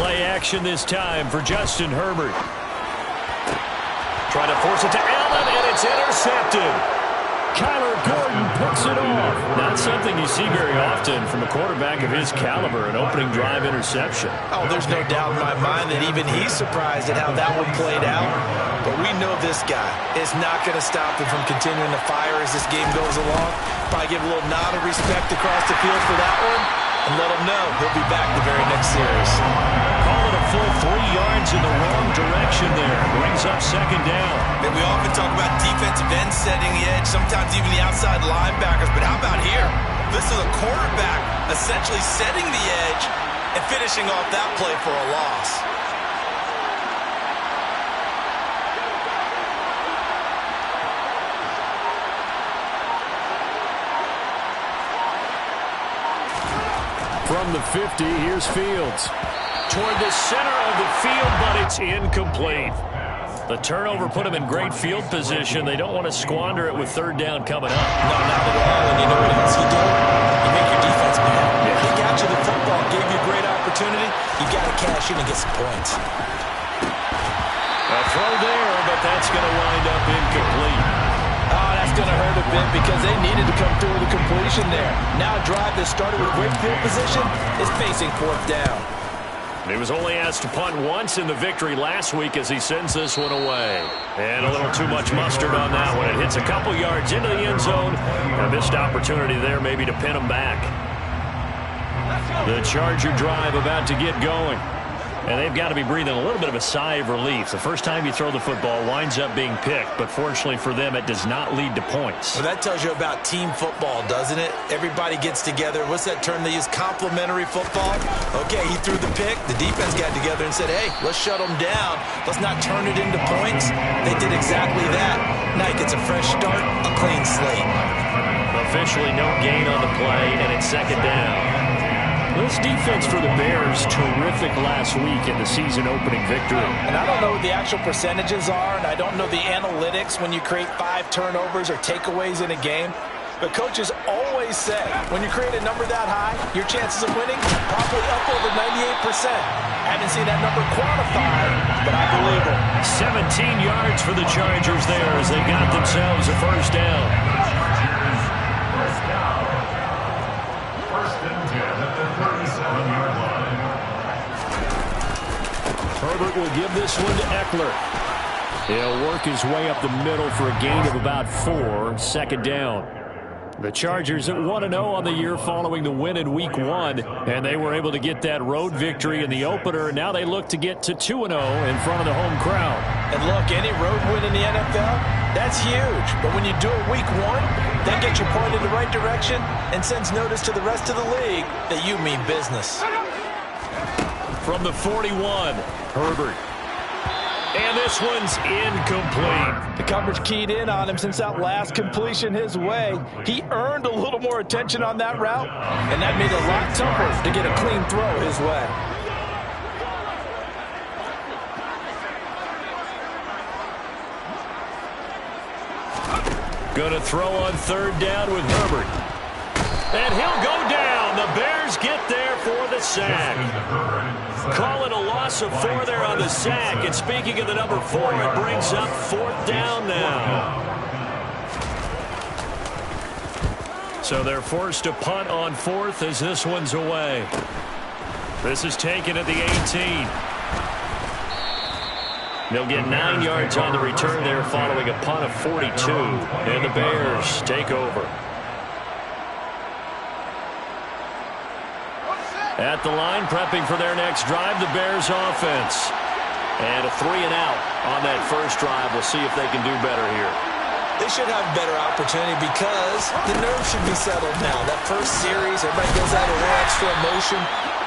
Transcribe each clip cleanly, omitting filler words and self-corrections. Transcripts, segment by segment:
Play action this time for Justin Herbert. Trying to force it to Allen, and it's intercepted. Kyler Gordon picks it off. Not something you see very often from a quarterback of his caliber, an opening drive interception. Oh, there's no doubt in my mind that even he's surprised at how that one played out. But we know this guy is not going to stop him from continuing to fire as this game goes along. Probably give a little nod of respect across the field for that one, and let him know he'll be back the very next series. Call it a full 3 yards in the wrong direction there. Brings up second down. And we often talk about defensive ends setting the edge, sometimes even the outside linebackers. But how about here? This is a quarterback essentially setting the edge and finishing off that play for a loss. From the 50, here's Fields. Toward the center of the field, but it's incomplete. The turnover put him in great field position. They don't want to squander it with third down coming up. No, not at all. And you know what else you do? You make your defense better. Yeah. They got you the football, gave you a great opportunity. You got to cash in and get some points. A throw there, but that's going to wind up incomplete. Oh, that's going to hurt a bit because they needed to come through with a completion there. Now a drive that started with great field position is facing fourth down. He was only asked to punt once in the victory last week as he sends this one away. And a little too much mustard on that one. It hits a couple yards into the end zone. A missed opportunity there maybe to pin him back. The Charger drive about to get going. And they've got to be breathing a little bit of a sigh of relief. The first time you throw the football winds up being picked, but fortunately for them, it does not lead to points. Well, that tells you about team football, doesn't it? Everybody gets together. What's that term they use? Complementary football? Okay, he threw the pick. The defense got together and said, hey, let's shut them down. Let's not turn it into points. They did exactly that. Now he gets a fresh start, a clean slate. Officially no gain on the play, and it's second down. This defense for the Bears, terrific last week in the season-opening victory. And I don't know what the actual percentages are, and I don't know the analytics when you create 5 turnovers or takeaways in a game. But coaches always say, when you create a number that high, your chances of winning probably up over 98%. Haven't seen that number quantified, but I believe it. 17 yards for the Chargers there as they got themselves a first down. Herbert will give this one to Eckler. He'll work his way up the middle for a gain of about 4. Second down. The Chargers at 1-0 on the year following the win in Week 1, and they were able to get that road victory in the opener. Now they look to get to 2-0 in front of the home crowd. And look, any road win in the NFL, that's huge. But when you do it Week 1, that gets you pointed in the right direction and sends notice to the rest of the league that you mean business. From the 41, Herbert. And this one's incomplete. The coverage keyed in on him since that last completion his way. He earned a little more attention on that route, and that made it a lot tougher to get a clean throw his way. Going to throw on third down with Herbert. And he'll go down. The Bears get there for the sack. Call it a loss of 4 there on the sack. And speaking of the number 4, it brings up fourth down now. So they're forced to punt on fourth as this one's away. This is taken at the 18. They'll get 9 yards on the return there following a punt of 42. And the Bears take over. At the line, prepping for their next drive, the Bears offense. And a 3-and-out on that first drive. We'll see if they can do better here. They should have a better opportunity because the nerves should be settled now. That first series, everybody goes out a little extra emotion.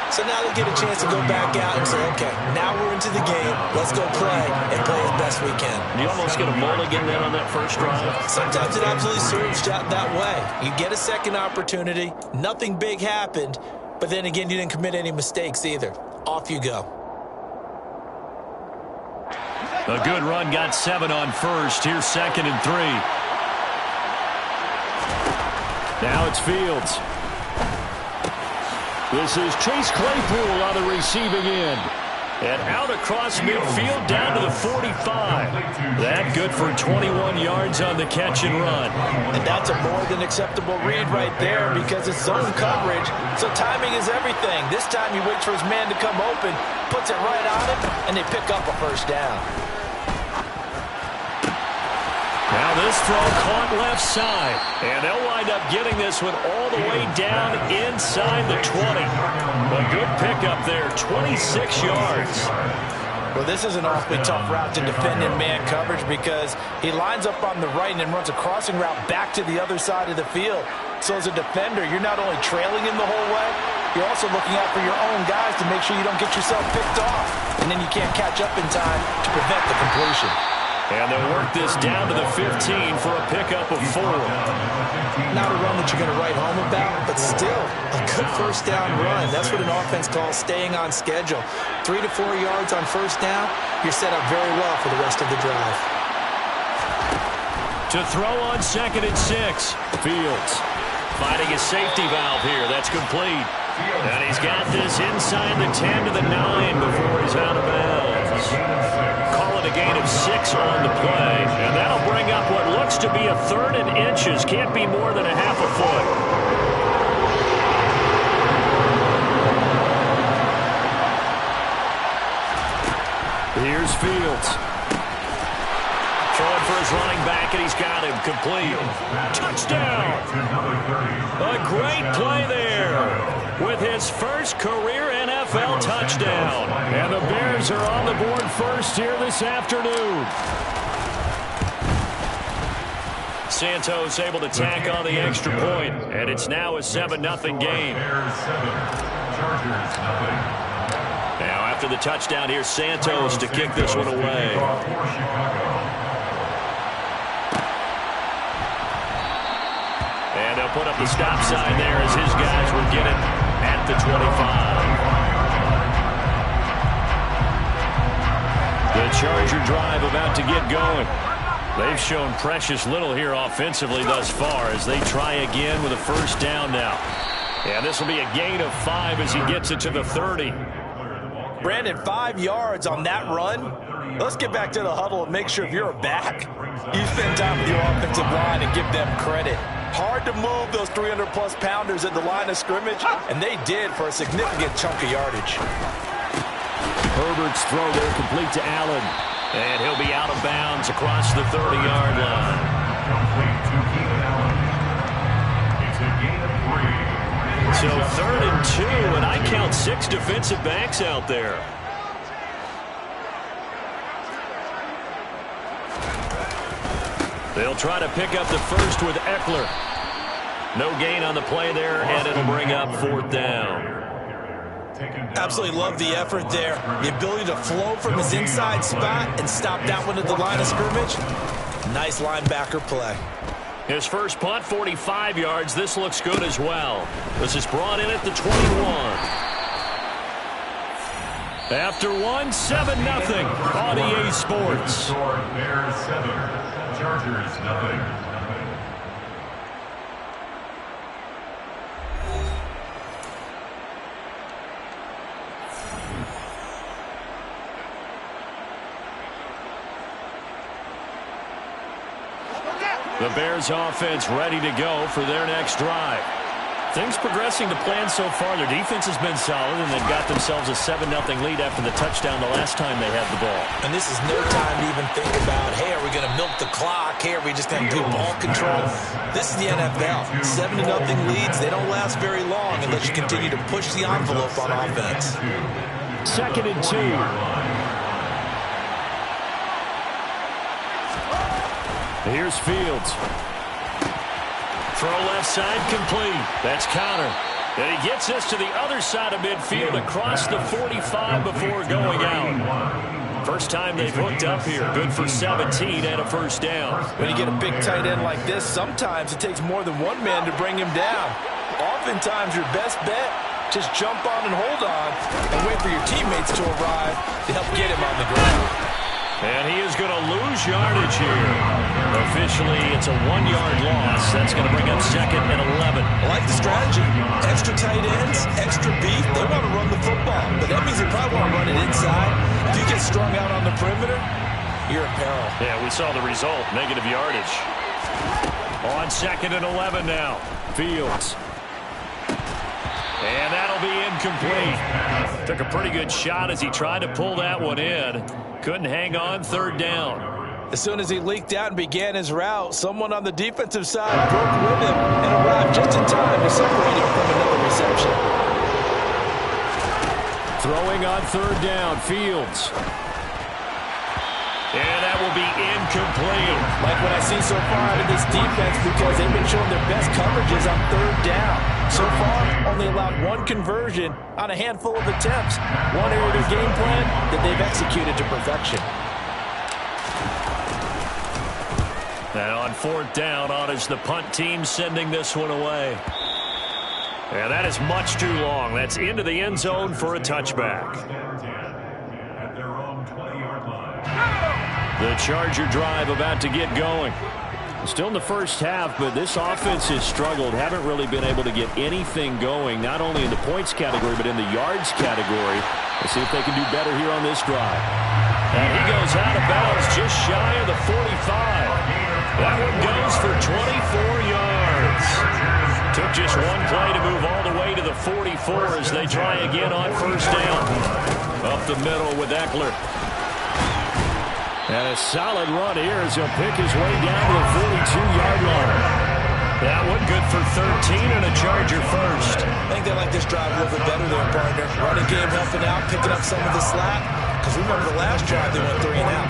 So now they get a chance to go back out and say, okay, now we're into the game. Let's go play and play as best we can. You almost get a mulligan then on that first drive. Sometimes it absolutely serves that way. You get a second opportunity. Nothing big happened. But then again, you didn't commit any mistakes either. Off you go. A good run, got 7 on first. Here's second and 3. Now it's Fields. This is Chase Claypool on the receiving end. And out across midfield down to the 45. That good for 21 yards on the catch and run. And that's a more than acceptable read right there because it's zone coverage, so timing is everything. This time he waits for his man to come open, puts it right on him, and they pick up a first down. Now this throw caught left side, and they'll wind up getting this one all the way down inside the 20. A good pickup there, 26 yards. Well, this is an awfully tough route to defend in man coverage because he lines up on the right and then runs a crossing route back to the other side of the field. So as a defender, you're not only trailing him the whole way, you're also looking out for your own guys to make sure you don't get yourself picked off. And then you can't catch up in time to prevent the completion. And they'll work this down to the 15 for a pickup of 4. Not a run that you're going to write home about, but still a good first down run. That's what an offense calls staying on schedule. 3 to 4 yards on first down, you're set up very well for the rest of the drive. To throw on 2nd and 6. Fields finding a safety valve here. That's complete. And he's got this inside the 10 to the 9 before he's out of bounds. Call it a gain of 6 on the play. And that'll bring up what looks to be a 3rd and inches. Can't be more than a half a foot. Here's Fields. Throwing for his running back, and he's got him complete. Touchdown! A great play there with his first career NFL touchdown. And the Bears are on the board first here this afternoon. Santos able to tack on the extra point, and it's now a 7-0 game. Now after the touchdown, here's Santos to kick this one away. And they'll put up the stop sign there as his guys will get it at the 25. The Charger drive about to get going. They've shown precious little here offensively thus far as they try again with a first down now. And this will be a gain of 5 as he gets it to the 30. Brandon, 5 yards on that run. Let's get back to the huddle and make sure if you're a back, you spend time with your offensive line and give them credit. Hard to move those 300-plus pounders at the line of scrimmage, and they did for a significant chunk of yardage. Herbert's throw there complete to Allen. And he'll be out of bounds across the 30-yard line. So 3rd and 2, and I count 6 defensive backs out there. They'll try to pick up the first with Eckler. No gain on the play there, and it'll bring up 4th down. Absolutely love the effort there. The ability to flow from his inside spot and stop that one at the line of scrimmage. Nice linebacker play. His first punt, 45 yards. This looks good as well. This is brought in at the 21. After 1, 7-0 on EA Sports. Bears 7, Chargers 0. The Bears offense ready to go for their next drive. Things progressing to plan so far. Their defense has been solid, and they've got themselves a 7-0 lead after the touchdown the last time they had the ball. And this is no time to even think about, hey, are we going to milk the clock? Hey, are we just going to do ball control? This is the NFL. 7-0 leads, they don't last very long unless you continue to push the envelope on offense. 2nd and 2. Here's Fields. Throw left side complete. That's Connor. And he gets this to the other side of midfield across the 45 before going out. First time they've hooked up here. Good for 17 and a first down. When you get a big tight end like this, sometimes it takes more than one man to bring him down. Oftentimes your best bet, just jump on and hold on and wait for your teammates to arrive to help get him on the ground. And he is going to lose yardage here. Officially, it's a 1-yard loss. That's going to bring up 2nd and 11. I like like the strategy. Extra tight ends, extra beef. They want to run the football, but that means they probably want to run it inside. If you get strung out on the perimeter, you're in peril. Yeah, we saw the result, negative yardage. On 2nd and 11 now. Fields. And that'll be incomplete. Took a pretty good shot as he tried to pull that one in. Couldn't hang on, 3rd down. As soon as he leaked out and began his route, someone on the defensive side broke with him and arrived just in time to separate him from another reception. Throwing on 3rd down, Fields. And that will be incomplete. Like what I see so far out of this defense, because they've been showing their best coverages on 3rd down. So far, only allowed 1 conversion on a handful of attempts. One area of their game plan that they've executed to perfection. And on 4th down, on is the punt team sending this one away. And that is much too long. That's into the end zone for a touchback. At their own 20-yard line. The Charger drive about to get going. Still in the first half, but this offense has struggled. Haven't really been able to get anything going, not only in the points category, but in the yards category. Let's see if they can do better here on this drive. And he goes out of bounds just shy of the 45. That one goes for 24 yards. Took just one play to move all the way to the 44 as they try again on 1st down. Up the middle with Eckler. And a solid run here as he'll pick his way down to the 42-yard line. That one good for 13 and a Charger first. I think they like this drive a little bit better there, partner. Running game helping out, picking up some of the slack. Because remember the last drive, they went 3 and out.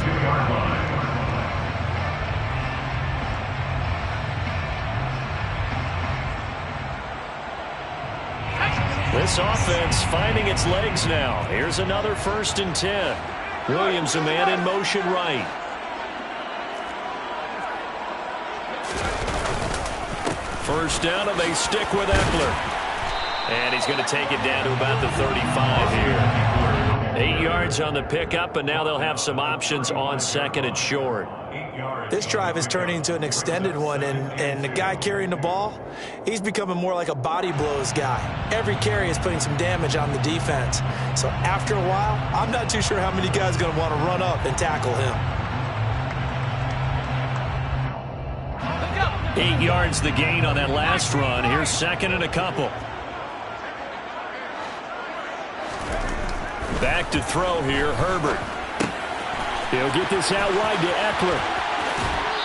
This offense finding its legs now. Here's another 1st and 10. Williams a man in motion right. First down, and they stick with Eckler. And he's going to take it down to about the 35 here. 8 yards on the pickup, and now they'll have some options on 2nd and short. This drive is turning into an extended one, and the guy carrying the ball, he's becoming more like a body blows guy. Every carry is putting some damage on the defense. So after a while, I'm not too sure how many guys are going to want to run up and tackle him. 8 yards the gain on that last run. Here's 2nd and a couple. Back to throw here, Herbert. He'll get this out wide to Eckler.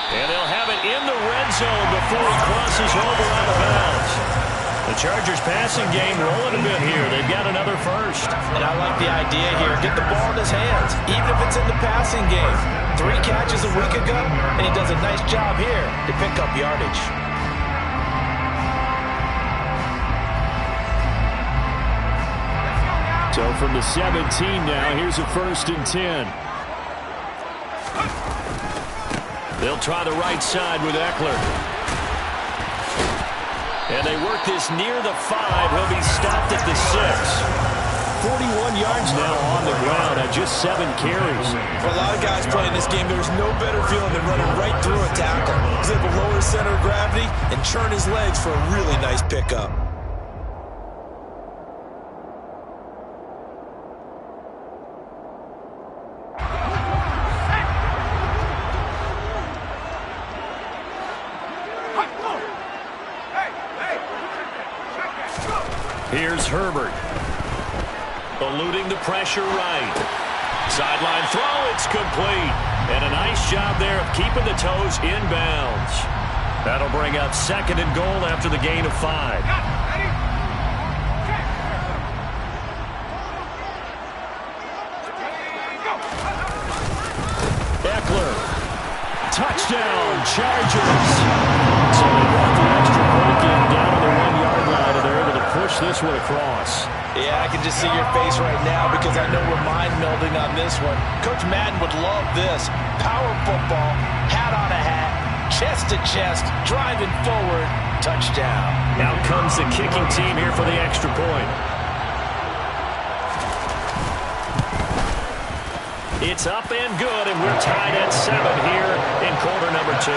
And they'll have it in the red zone before he crosses over out of bounds. The Chargers passing game rolling a bit here. They've got another first. And I like the idea here. Get the ball in his hands, even if it's in the passing game. 3 catches a week ago, and he does a nice job here to pick up yardage. So from the 17 now, here's a 1st and 10. They'll try the right side with Eckler. And they work this near the 5. He'll be stopped at the 6. 41 yards now on the ground at just 7 carries. For a lot of guys playing this game, there's no better feeling than running right through a tackle. He's able to lower his center of gravity and churn his legs for a really nice pickup. Here's Herbert. Eluding the pressure right. Sideline throw, it's complete. And a nice job there of keeping the toes inbounds. That'll bring up 2nd and goal after the gain of 5. Eckler. Touchdown, Chargers. So they got the extra point in down to the 1-yard line, and they're able to push this one across. Yeah, I can just see your face right now because I know we're mind-melding on this one. Coach Madden would love this. Power football, hat on a hat, chest to chest, driving forward, touchdown. Now comes the kicking team here for the extra point. It's up and good, and we're tied at 7 here in quarter number 2.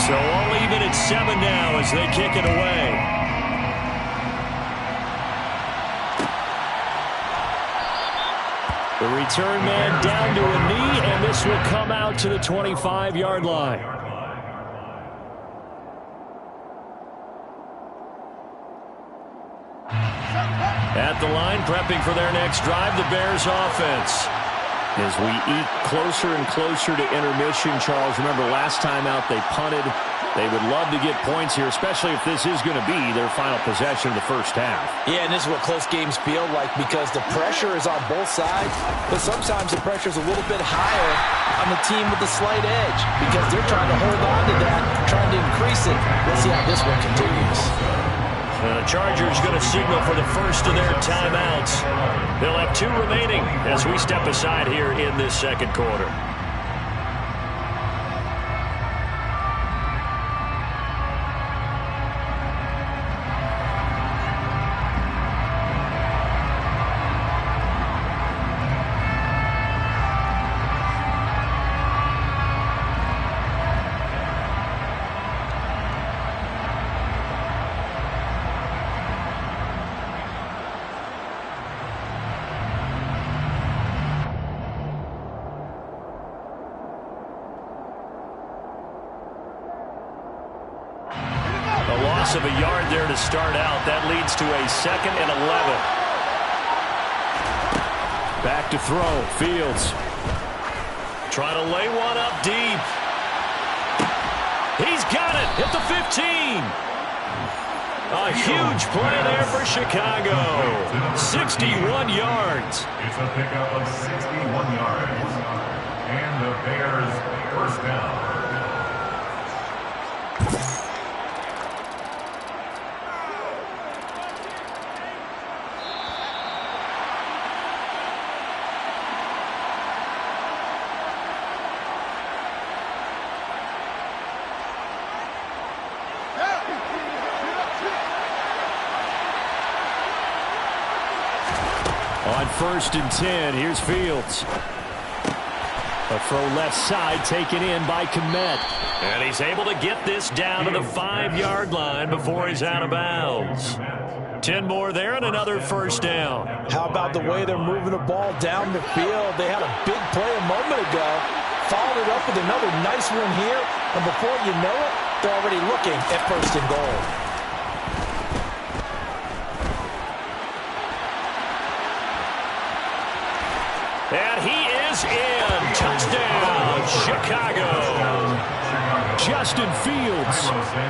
So all even at 7 now as they kick it away. The return man down to a knee, and this will come out to the 25-yard line. At the line, prepping for their next drive, the Bears offense. As we eke closer and closer to intermission, Charles, remember last time out they punted. They would love to get points here, especially if this is going to be their final possession of the first half. Yeah, and this is what close games feel like because the pressure is on both sides, but sometimes the pressure is a little bit higher on the team with the slight edge because they're trying to hold on to that, trying to increase it. Let's see how this one continues. The Chargers going to signal for the first of their timeouts. They'll have 2 remaining as we step aside here in this second quarter. Of a yard there to start out. That leads to a 2nd and 11. Back to throw. Fields trying to lay one up deep. He's got it at the 15. A huge play there for Chicago. 61 yards. It's a pickup of 61 yards. And the Bears first down. On 1st and 10, here's Fields. A throw left side taken in by Kmet. And he's able to get this down to the 5-yard line before he's out of bounds. 10 more there and another first down. How about the way they're moving the ball down the field? They had a big play a moment ago. Followed it up with another nice one here. And before you know it, they're already looking at 1st and goal. And he is in. Touchdown, Chicago. Justin Fields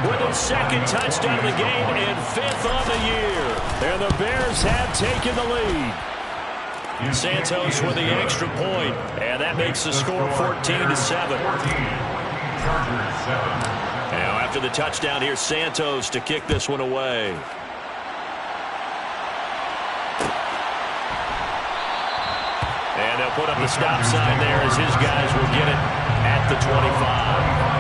with his 2nd touchdown of the game and 5th on the year. And the Bears have taken the lead. Santos with the extra point, and that makes the score 14-7. Now after the touchdown, here's Santos to kick this one away. And they'll put up the stop sign there as his guys will get it at the 25.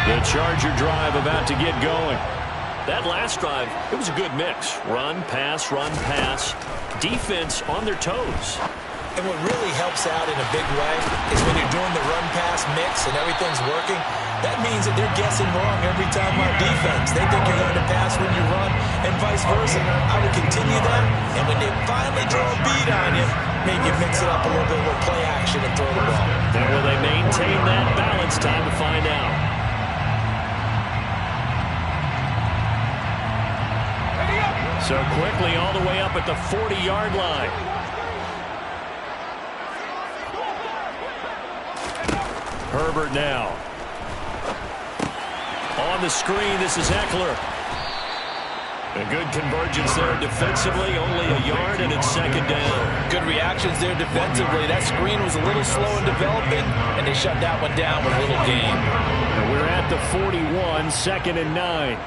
The Charger drive about to get going. That last drive, it was a good mix. Run, pass, defense on their toes. And what really helps out in a big way is when you're doing the run-pass mix and everything's working, that means that they're guessing wrong every time on defense. They think you're going to pass when you run and vice versa. I would continue that, and when they finally draw a beat on you, maybe mix it up a little bit with play action and throw the ball. And will they maintain that balance? Time to find out. So quickly all the way up at the 40-yard line. Herbert now. On the screen, this is Eckler. A good convergence there defensively, only a yard, and it's 2nd down. Good reactions there defensively. That screen was a little slow in developing, and they shut that one down with a little gain. And we're at the 41, 2nd and 9.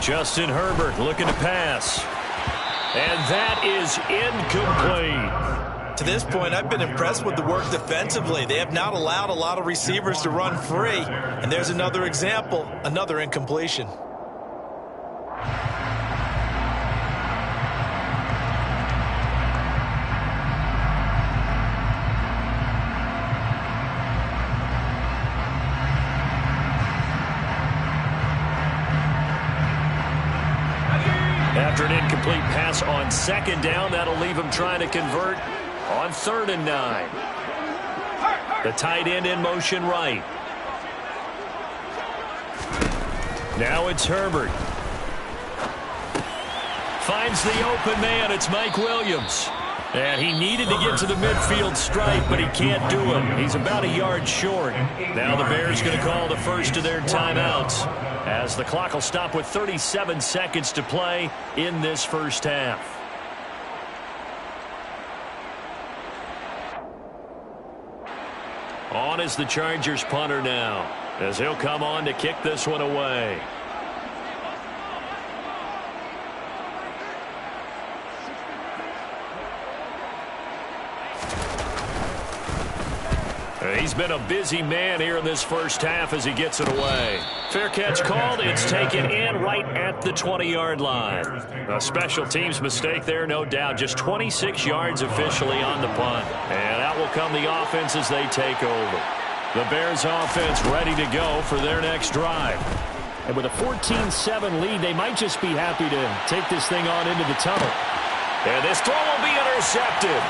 Justin Herbert looking to pass. And that is incomplete. To this point, I've been impressed with the work defensively. They have not allowed a lot of receivers to run free. And there's another example, another incompletion. After an incomplete pass on second down, that'll leave him trying to convert on 3rd and 9. The tight end in motion right. Now it's Herbert. Finds the open man. It's Mike Williams. And he needed to get to the midfield stripe, but he can't do it. He's about a yard short. Now the Bears going to call the first of their timeouts, as the clock will stop with 37 seconds to play in this first half. On is the Chargers punter now, as he'll come on to kick this one away. He's been a busy man here in this first half as he gets it away. Fair catch called. It's taken in right at the 20-yard line. A special teams mistake there, no doubt. Just 26 yards officially on the punt. And out will come the offense as they take over. The Bears offense ready to go for their next drive. And with a 14-7 lead, they might just be happy to take this thing on into the tunnel. And this throw will be intercepted.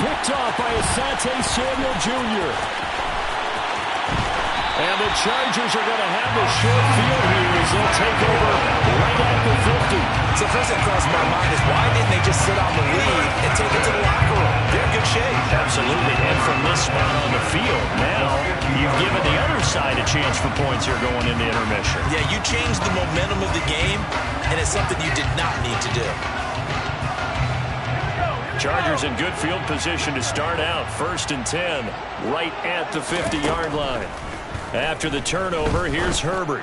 Picked off by Asante Samuel Jr. And the Chargers are going to have a short field here as they'll take over right at the 50. So first that crossed my mind is, why didn't they just sit on the lead and take it to the locker room? They're in good shape. Absolutely. And from this spot on the field, now you've given the other side a chance for points here going into intermission. Yeah, you changed the momentum of the game, and it's something you did not need to do. Chargers in good field position to start out. 1st and 10, right at the 50-yard line. After the turnover, here's Herbert.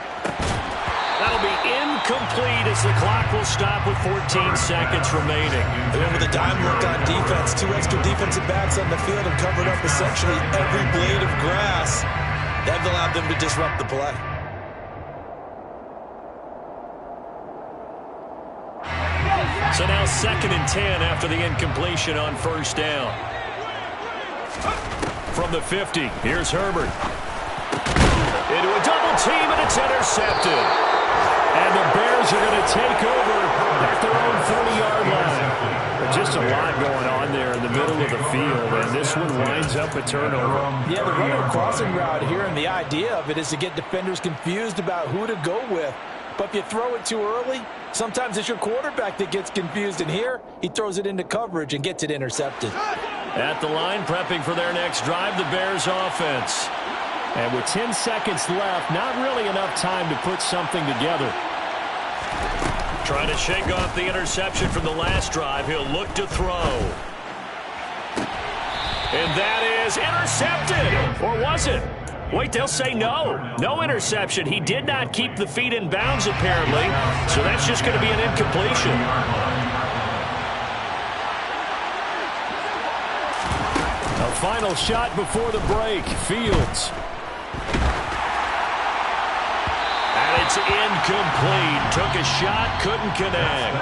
That'll be incomplete as the clock will stop with 14 seconds remaining. And with a dime look on defense, 2 extra defensive backs on the field have covered up essentially every blade of grass. That allowed them to disrupt the play. So now 2nd and 10 after the incompletion on 1st down. From the 50, here's Herbert. Into a double team, and it's intercepted. And the Bears are going to take over at their own 30-yard line. Just a lot going on there in the middle of the field, and this one winds up a turnover. Yeah, the runner crossing route here, and the idea of it is to get defenders confused about who to go with. But if you throw it too early, sometimes it's your quarterback that gets confused, and here he throws it into coverage and gets it intercepted. At the line, prepping for their next drive, the Bears offense. And with 10 seconds left, not really enough time to put something together. Trying to shake off the interception from the last drive. He'll look to throw. And that is intercepted. Or was it? Wait, they'll say no. No interception. He did not keep the feet in bounds, apparently. So that's just going to be an incompletion. A final shot before the break. Fields. And it's incomplete. Took a shot, couldn't connect.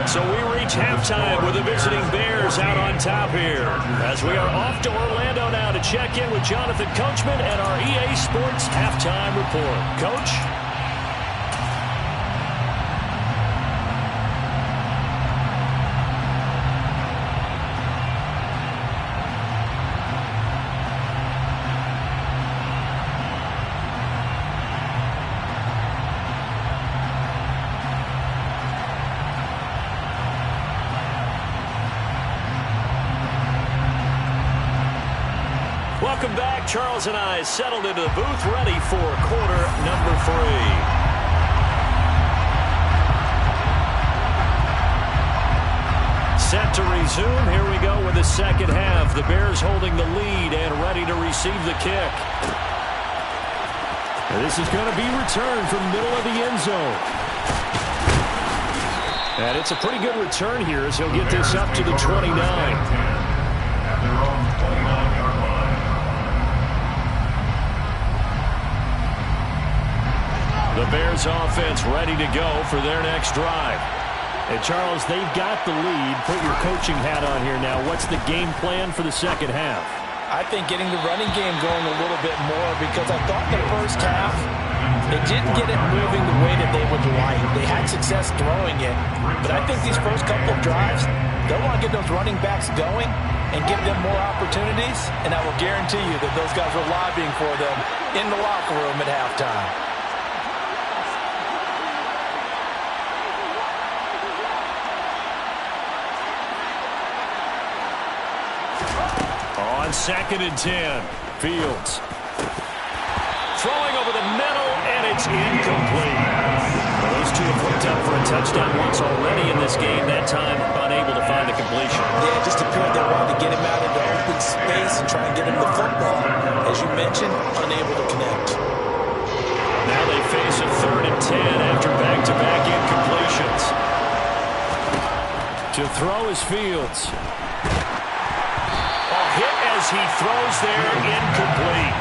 So we reach halftime with the visiting Bears out on top here. As we are off to Orlando now to check in with Jonathan Coachman and our EA Sports Halftime Report. Coach? Welcome back. Charles and I settled into the booth, ready for quarter number 3. Set to resume. Here we go with the second half. The Bears holding the lead and ready to receive the kick. And this is going to be returned from the middle of the end zone. And it's a pretty good return here as he'll get this up to the 29. own 29-yard line. The Bears offense ready to go for their next drive. And Charles, they've got the lead. Put your coaching hat on here now. What's the game plan for the second half? I think getting the running game going a little bit more, because I thought in the first half they didn't get it moving the way that they would like. They had success throwing it, but I think these first couple of drives, they'll want to get those running backs going and give them more opportunities, and I will guarantee you that those guys were lobbying for them in the locker room at halftime. On 2nd and 10, Fields. Throwing over the middle, and it's incomplete. Well, those two have hooked up for a touchdown once already in this game. That time, unable to find the completion. Yeah, just appeared they wanted to get him out into open space and try and get him the football. As you mentioned, unable to connect. Now they face a 3rd and 10 after back-to-back incompletions. To throw is Fields. Hit as he throws there, incomplete.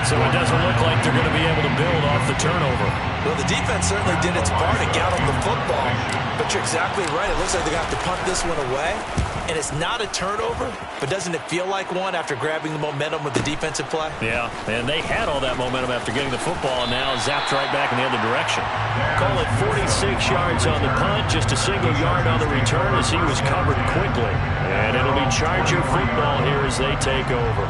So it doesn't look like they're going to be able to build off the turnover. Well, the defense certainly did its part to gallop the football. But you're exactly right. It looks like they're going to have to punt this one away. And it's not a turnover, but doesn't it feel like one after grabbing the momentum with the defensive play? Yeah, and they had all that momentum after getting the football, and now zapped right back in the other direction. Call it 46 yards on the punt, just a single yard on the return as he was covered quickly. And it'll be Charger football here as they take over.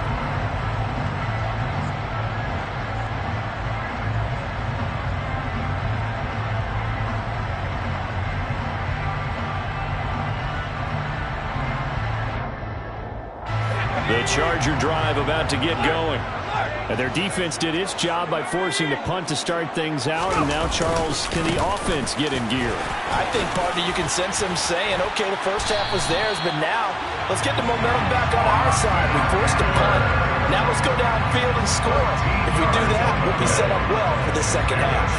The Charger drive about to get going. And their defense did its job by forcing the punt to start things out. And now, Charles, can the offense get in gear? I think, partner, you can sense them saying, okay, the first half was theirs, but now let's get the momentum back on our side. We forced a punt. Now let's go downfield and score. If we do that, we'll be set up well for the second half.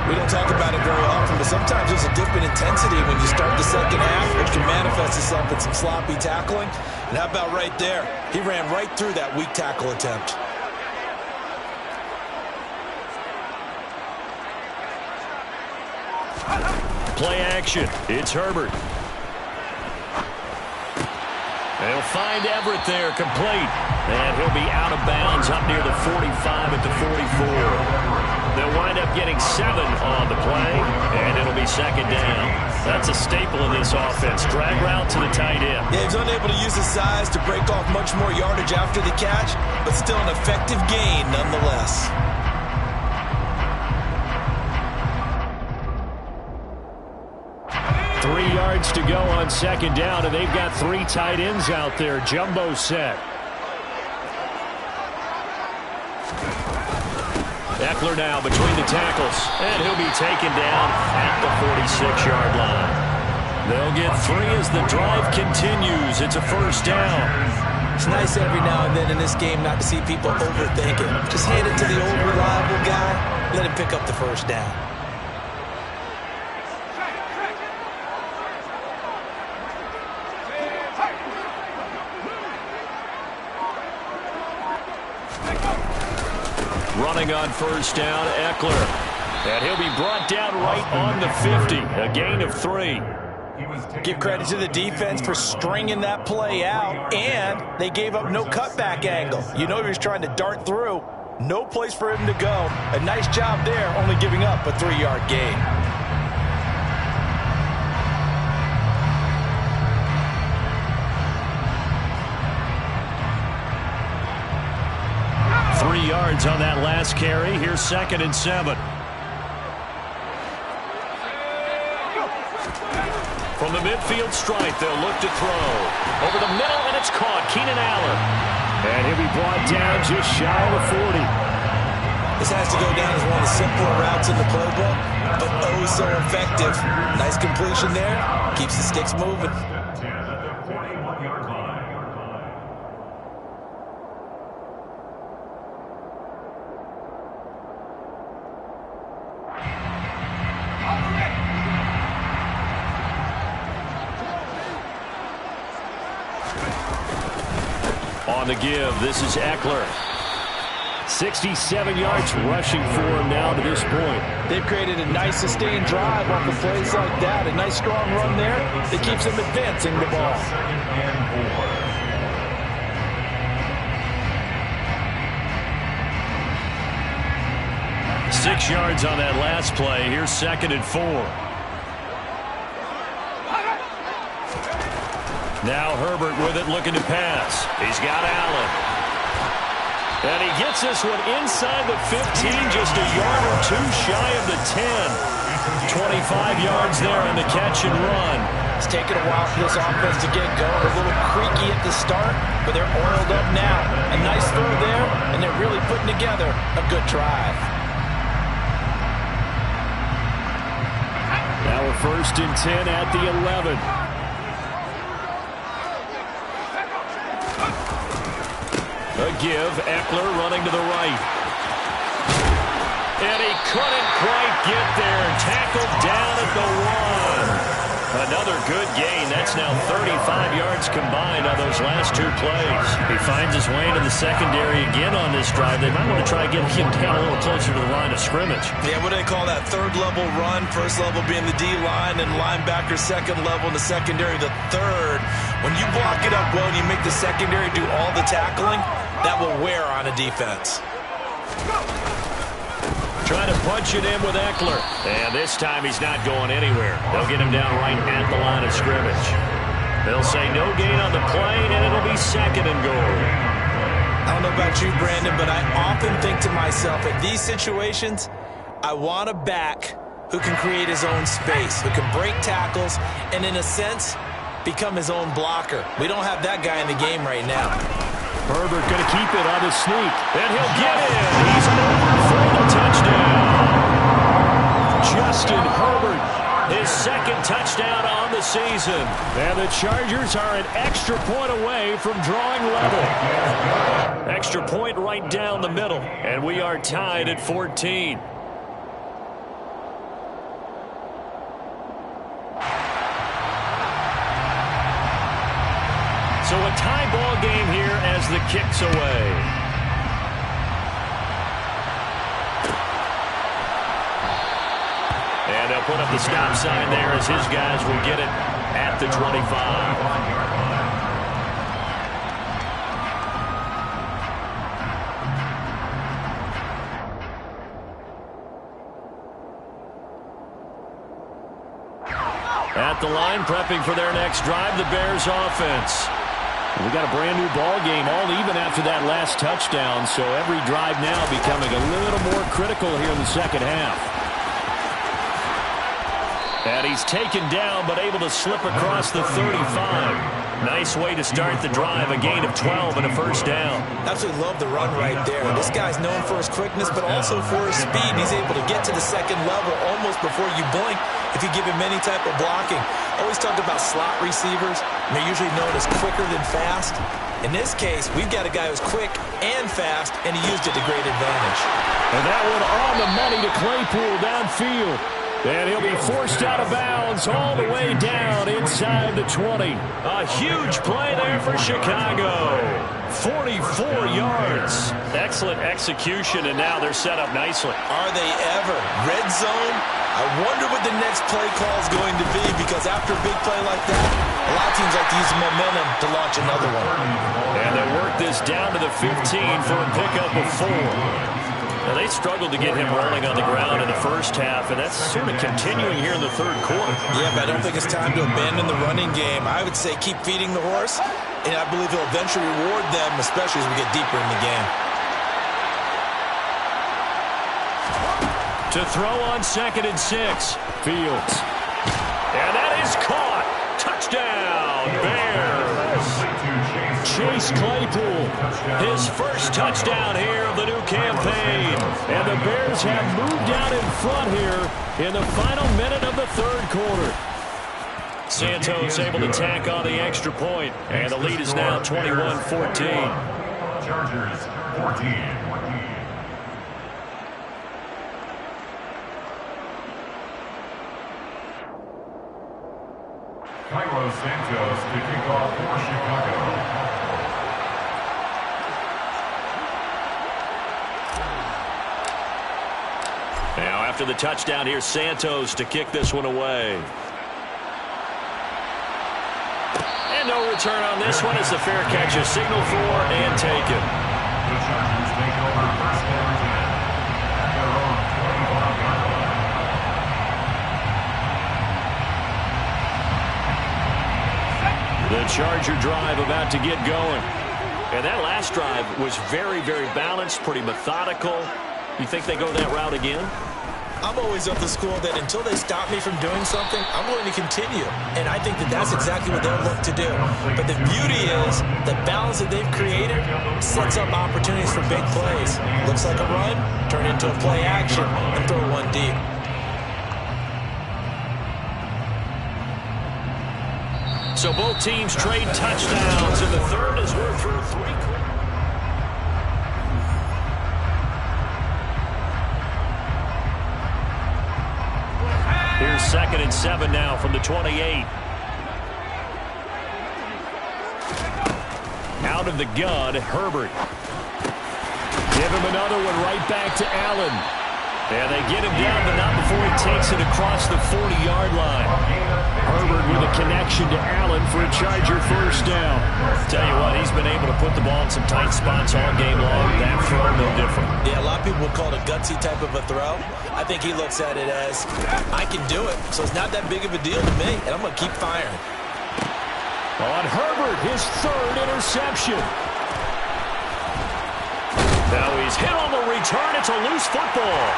We don't talk about it very often, but sometimes there's a dip in intensity when you start the second half, which can manifest itself in some sloppy tackling. And how about right there? He ran right through that weak tackle attempt. Play action. It's Herbert. They'll find Everett there, complete. And he'll be out of bounds up near the 45 at the 44. They'll wind up getting 7 on the play, and it'll be second down. That's a staple of this offense. Drag route to the tight end. Yeah, he's unable to use his size to break off much more yardage after the catch, but still an effective gain nonetheless. Three yards to go on second down, and they've got 3 tight ends out there. Jumbo set. Eckler now between the tackles, and he'll be taken down at the 46-yard line. They'll get 3 as the drive continues. It's a first down. It's nice every now and then in this game not to see people overthink it. Just hand it to the old reliable guy, let him pick up the first down. Running on first down, Eckler. And he'll be brought down right on the 50. A gain of 3. Give credit to the defense for stringing that play out, and they gave up no cutback angle. You know he was trying to dart through. No place for him to go. A nice job there, only giving up a 3-yard gain. Yards on that last carry. Here's second and 7. From the midfield stripe, they'll look to throw. Over the middle, and it's caught. Keenan Allen. And he'll be brought down just shy of the 40. This has to go down as one of the simpler routes in the playbook, but oh so effective. Nice completion there. Keeps the sticks moving. on the give. This is Eckler. 67 yards rushing for him now to this point. They've created a nice sustained drive off of plays like that. A nice strong run there that keeps them advancing the ball. 6 yards on that last play. Here's 2nd and 4. Now Herbert with it, looking to pass. He's got Allen. And he gets this one inside the 15, just a yard or two shy of the 10. 25 yards there on the catch and run. It's taken a while for this offense to get going. A little creaky at the start, but they're oiled up now. A nice throw there, and they're really putting together a good drive. Now we're 1st and 10 at the 11. A give, Eckler running to the right. And he couldn't quite get there. Tackled down at the 1. Another good gain. That's now 35 yards combined on those last 2 plays. He finds his way into the secondary again on this drive. They might want to try and get him down a little closer to the line of scrimmage. Yeah, what do they call that? 3rd level run. 1st level being the D-line, and linebacker 2nd level, and the secondary the 3rd. When you block it up well and you make the secondary do all the tackling, that will wear on a defense. Trying to punch it in with Eckler. And this time he's not going anywhere. They'll get him down right at the line of scrimmage. They'll say no gain on the play, and it'll be 2nd and goal. I don't know about you, Brandon, but I often think to myself, in these situations, I want a back who can create his own space, who can break tackles, and in a sense, become his own blocker. We don't have that guy in the game right now. Herbert going to keep it on the sneak. And he'll get it. He's over for the touchdown. Justin Herbert, his 2nd touchdown on the season. And the Chargers are an extra point away from drawing level. Extra point right down the middle. And we are tied at 14. So a tie ball game here as the kick's away. And they'll put up the stop sign there as his guys will get it at the 25. At the line, prepping for their next drive, the Bears offense. We got a brand new ball game, all even after that last touchdown, so every drive now becoming a little more critical here in the 2nd half. And he's taken down, but able to slip across the 35. Nice way to start the drive, a gain of 12 and a 1st down. Absolutely love the run right there. This guy's known for his quickness, but also for his speed. He's able to get to the 2nd level almost before you blink if you give him any type of blocking. Always talked about slot receivers, and they're usually known as quicker than fast. In this case, we've got a guy who's quick and fast, and he used it to great advantage. And that one on the money to Claypool downfield. And he'll be forced out of bounds all the way down inside the 20. A huge play there for Chicago. 44 yards. Excellent execution, and now they're set up nicely. Are they ever? Red zone? I wonder what the next play call is going to be, because after a big play like that, a lot of teams like to use the momentum to launch another one. And they work this down to the 15 for a pickup of 4. Now, they struggled to get him rolling on the ground in the 1st half, and that's sort of continuing here in the 3rd quarter. Yeah, but I don't think it's time to abandon the running game. I would say keep feeding the horse, and I believe he'll eventually reward them, especially as we get deeper in the game. To throw on 2nd and 6. Fields. And that is caught. Touchdown, Bears. Chase Claypool, his 1st touchdown here of the new campaign. And the Bears have moved out in front here in the final minute of the 3rd quarter. Santos able to tack on the extra point, and the lead is now 21-14. Chargers 14. Cairo Santos to kick off for Chicago. Now after the touchdown, here's Santos to kick this one away. And no return on this one as the fair catch is signaled for and taken. The Chargers take over first and 10 at their own 25-yard line. The Charger drive about to get going. And that last drive was very, very balanced, pretty methodical. You think they go that route again? I'm always of the school that until they stop me from doing something, I'm going to continue. And I think that that's exactly what they'll look to do. But the beauty is the balance that they've created sets up opportunities for big plays. Looks like a run, turn into a play action, and throw one deep. So both teams trade touchdowns in the third as we're through 3 quarters. Here's 2nd and 7 now from the 28. Out of the gun, Herbert. Give him another one right back to Allen. And they get him down, but not before he takes it across the 40-yard line. Herbert with a connection to Allen for a Charger first down. Tell you what, he's been able to put the ball in some tight spots all game long. That throw, no different. Yeah, a lot of people would call it a gutsy type of a throw. I think he looks at it as, I can do it, so it's not that big of a deal to me, and I'm going to keep firing. On Herbert, his 3rd interception. Now he's hit on the return. It's a loose football.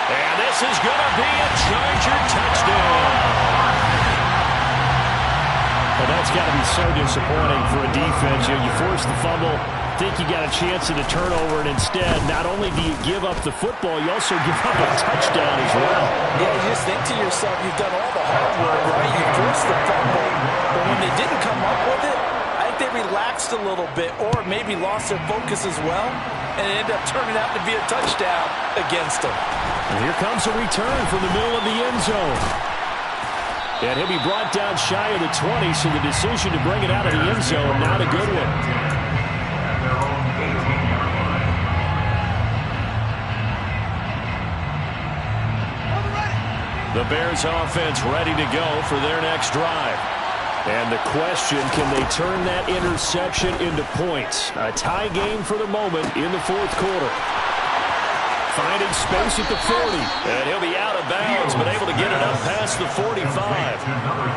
And this is going to be a Charger touchdown. Well, that's got to be so disappointing for a defense. You force the fumble, think you got a chance at a turnover, and instead, not only do you give up the football, you also give up a touchdown as well. Yeah, you just think to yourself, you've done all the hard work, right? You forced the fumble, but when they didn't come up with it, I think they relaxed a little bit or maybe lost their focus as well, and it ended up turning out to be a touchdown against them. And here comes a return from the middle of the end zone. And he'll be brought down shy of the 20, so the decision to bring it out of the end zone, not a good one. At their own 18-yard line. The Bears offense ready to go for their next drive. And the question, can they turn that interception into points? A tie game for the moment in the 4th quarter. Finding space at the 40. And he'll be out of bounds, but able to get it up past the 45.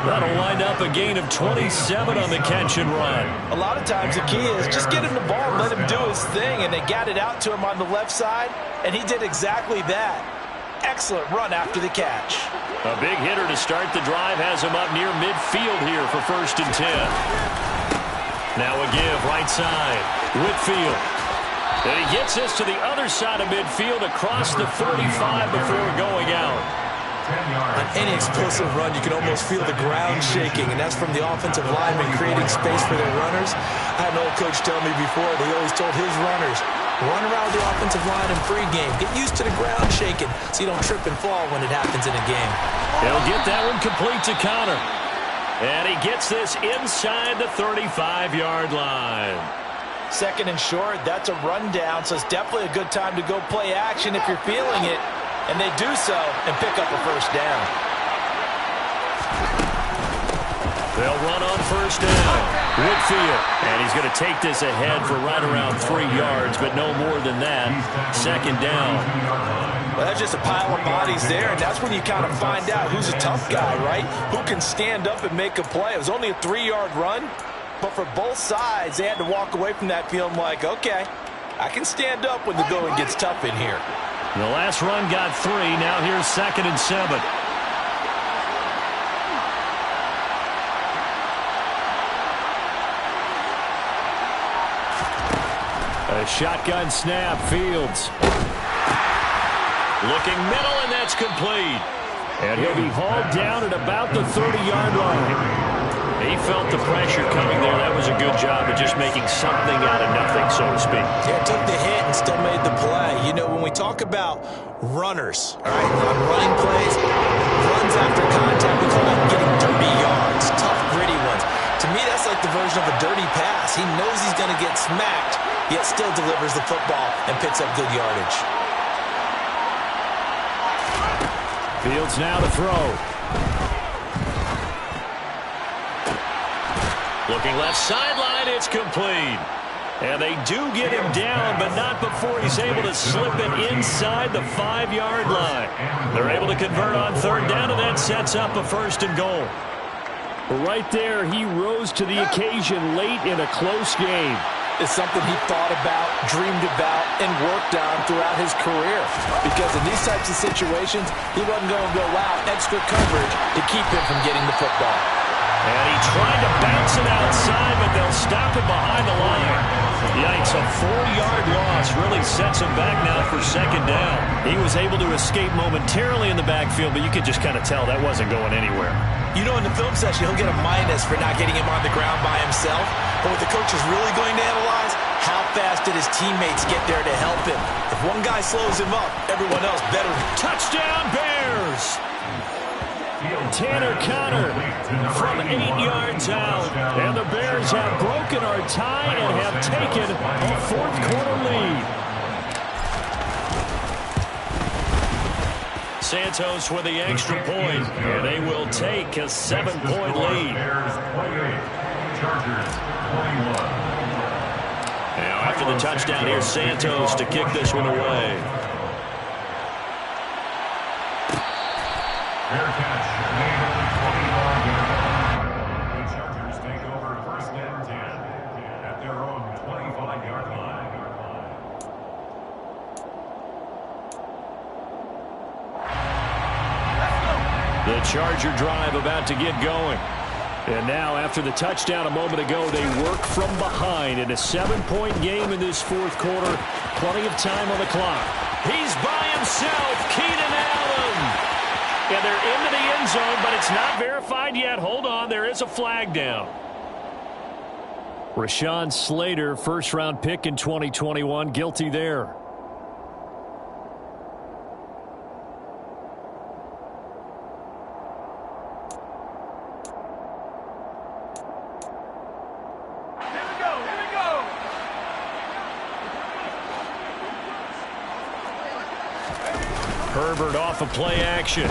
That'll wind up a gain of 27 on the catch and run. A lot of times the key is just get him the ball and let him do his thing, and they got it out to him on the left side, and he did exactly that. Excellent run after the catch. A big hitter to start the drive has him up near midfield here for 1st and 10. Now a give right side. Whitfield. And he gets this to the other side of midfield across the 45 before going out. On any explosive run, you can almost feel the ground shaking, and that's from the offensive linemen creating space for their runners. I had an old coach tell me before, they always told his runners, run around the offensive line in pregame. Get used to the ground shaking so you don't trip and fall when it happens in a game. He'll get that one complete to Connor. And he gets this inside the 35-yard line. 2nd and short, that's a rundown, so it's definitely a good time to go play action if you're feeling it. And they do so and pick up a 1st down. They'll run on 1st down. Whitfield. And he's going to take this ahead for right around 3 yards, but no more than that. 2nd down. Well, that's just a pile of bodies there, and that's when you kind of find out who's a tough guy, right? Who can stand up and make a play. It was only a 3-yard run. But for both sides, they had to walk away from that feeling like, okay, I can stand up when the going gets tough in here. The last run got 3. Now here's 2nd and 7. A shotgun snap, Fields. Looking middle, and that's complete. And he'll be hauled down at about the 30-yard line. He felt the pressure coming there. That was a good job of just making something out of nothing, so to speak. Yeah, took the hit and still made the play. You know, when we talk about runners, all right, on running plays, runs after contact, we call that getting dirty yards, tough, gritty ones. To me, that's like like the version of a dirty pass. He knows he's going to get smacked, yet still delivers the football and picks up good yardage. Fields now to throw. Looking left sideline, it's complete. And they do get him down, but not before he's able to slip it inside the 5-yard line. They're able to convert on third down, and that sets up a 1st and goal. Right there, he rose to the occasion late in a close game. It's something he thought about, dreamed about, and worked on throughout his career. Because in these types of situations, he wasn't going to go out extra coverage to keep him from getting the football. And he tried to bounce it outside, but they'll stop him behind the line. Yikes, a 4-yard loss really sets him back now for 2nd down. He was able to escape momentarily in the backfield, but you could just kind of tell that wasn't going anywhere. You know, in the film session, he'll get a minus for not getting him on the ground by himself. But what the coach is really going to analyze, how fast did his teammates get there to help him? If one guy slows him up, everyone else better. Touchdown, Bears! Tanner Conner from 8 yards out. And the Bears have broken our tie and have taken a 4th-quarter lead. Santos with the extra point, and they will take a 7-point lead. Now after the touchdown, here's Santos to kick this one away. Fair catch. The Chargers take over 1st and 10 at their own 25-yard line. The Charger drive about to get going. And now, after the touchdown a moment ago, they work from behind in a 7-point game in this 4th quarter. Plenty of time on the clock. He's by himself, Keenan Allen. And they're into the end zone, but it's not verified yet. Hold on, there is a flag down. Rashawn Slater, 1st-round pick in 2021, guilty there. Herbert off of play action.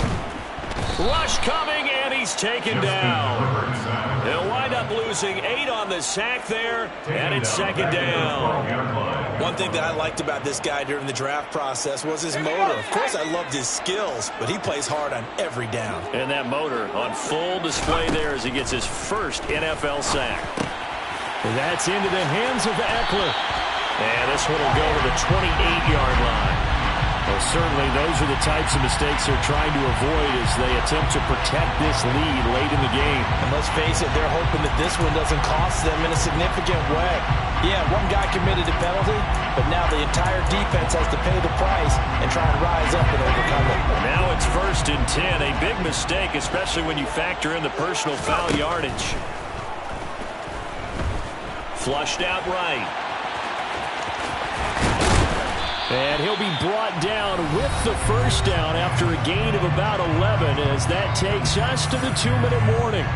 Rush coming, and he's taken down. They'll wind up losing 8 on the sack there, and it's 2nd down. One thing that I liked about this guy during the draft process was his motor. Of course, I loved his skills, but he plays hard on every down. And that motor on full display there as he gets his 1st NFL sack. And that's into the hands of Eckler. And this one will go to the 28-yard line. Well, certainly those are the types of mistakes they're trying to avoid as they attempt to protect this lead late in the game. And let's face it, they're hoping that this one doesn't cost them in a significant way. Yeah, one guy committed a penalty, but now the entire defense has to pay the price and try and rise up and overcome it. Now it's 1st and 10, a big mistake, especially when you factor in the personal foul yardage. Flushed out right. And he'll be brought down with the 1st down after a gain of about 11 as that takes us to the 2-minute warning.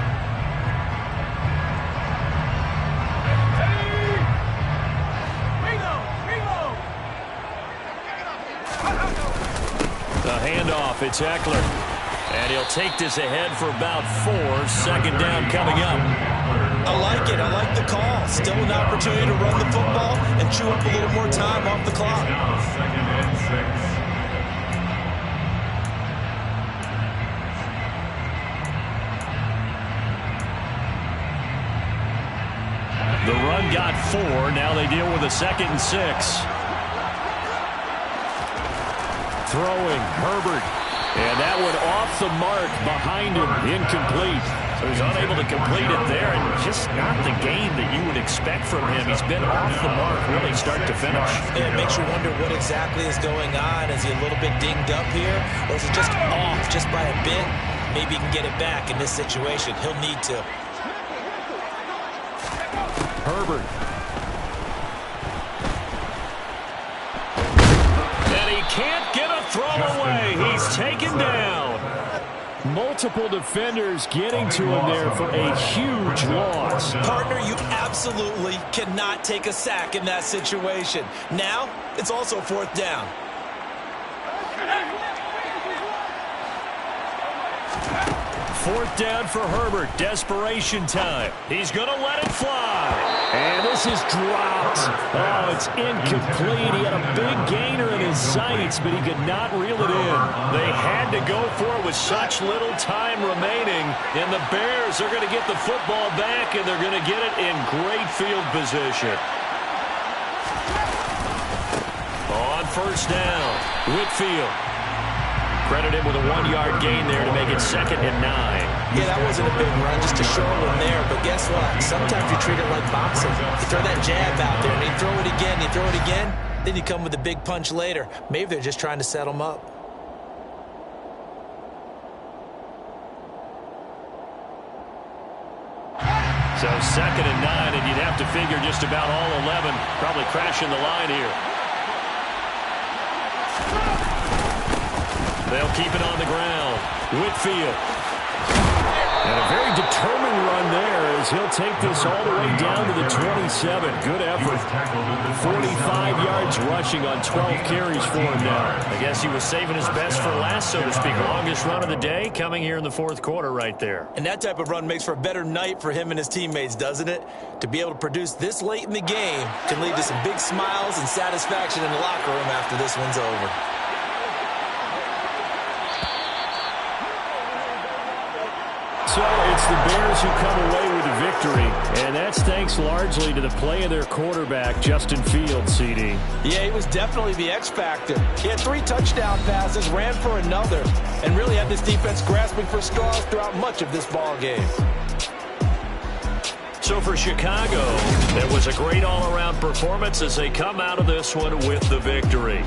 The handoff, it's Eckler. And he'll take this ahead for about 4. 2nd down coming up. I like it. I like the call. Still an opportunity to run the football and chew up a little more time off the clock. Now 2nd and 6. The run got 4. Now they deal with a 2nd and 6. Throwing, Herbert. And that one off the mark behind him, incomplete. So he's unable to complete it there, and just not the game that you would expect from him. He's been off the mark really start to finish. Yeah, it makes you wonder what exactly is going on. Is he a little bit dinged up here, or is he just off just by a bit? Maybe he can get it back in this situation. He'll need to. Herbert. And he can't get a throw away. He's taken down. multiple defenders getting to him there for a huge loss. Partner, you absolutely cannot take a sack in that situation. Now, it's also 4th down. Fourth down for Herbert. Desperation time. He's going to let it fly. And this is dropped. Oh, it's incomplete. He had a big gainer in his sights, but he could not reel it in. They had to go for it with such little time remaining. And the Bears are going to get the football back, and they're going to get it in great field position. On first down, Whitfield. Credit him with a 1-yard gain there to make it 2nd and 9. Yeah, that wasn't a big run, just a short one there. But guess what? Sometimes you treat it like boxing. You throw that jab out there, and you throw it again, you throw it again, then you come with a big punch later. Maybe they're just trying to set them up. So 2nd and 9, and you'd have to figure just about all 11 probably crashing the line here. They'll keep it on the ground. Whitfield. And a very determined run there as he'll take this all the way down to the 27. Good effort. 45 yards rushing on 12 carries for him now. I guess he was saving his best for last, so to speak. Longest run of the day coming here in the 4th quarter right there. And that type of run makes for a better night for him and his teammates, doesn't it? To be able to produce this late in the game can lead to some big smiles and satisfaction in the locker room after this one's over. So it's the Bears who come away with the victory, and that's thanks largely to the play of their quarterback, Justin Fields, CD. Yeah, he was definitely the X factor. He had 3 touchdown passes, ran for another, and really had this defense grasping for straws throughout much of this ball game. So for Chicago, it was a great all-around performance as they come out of this one with the victory.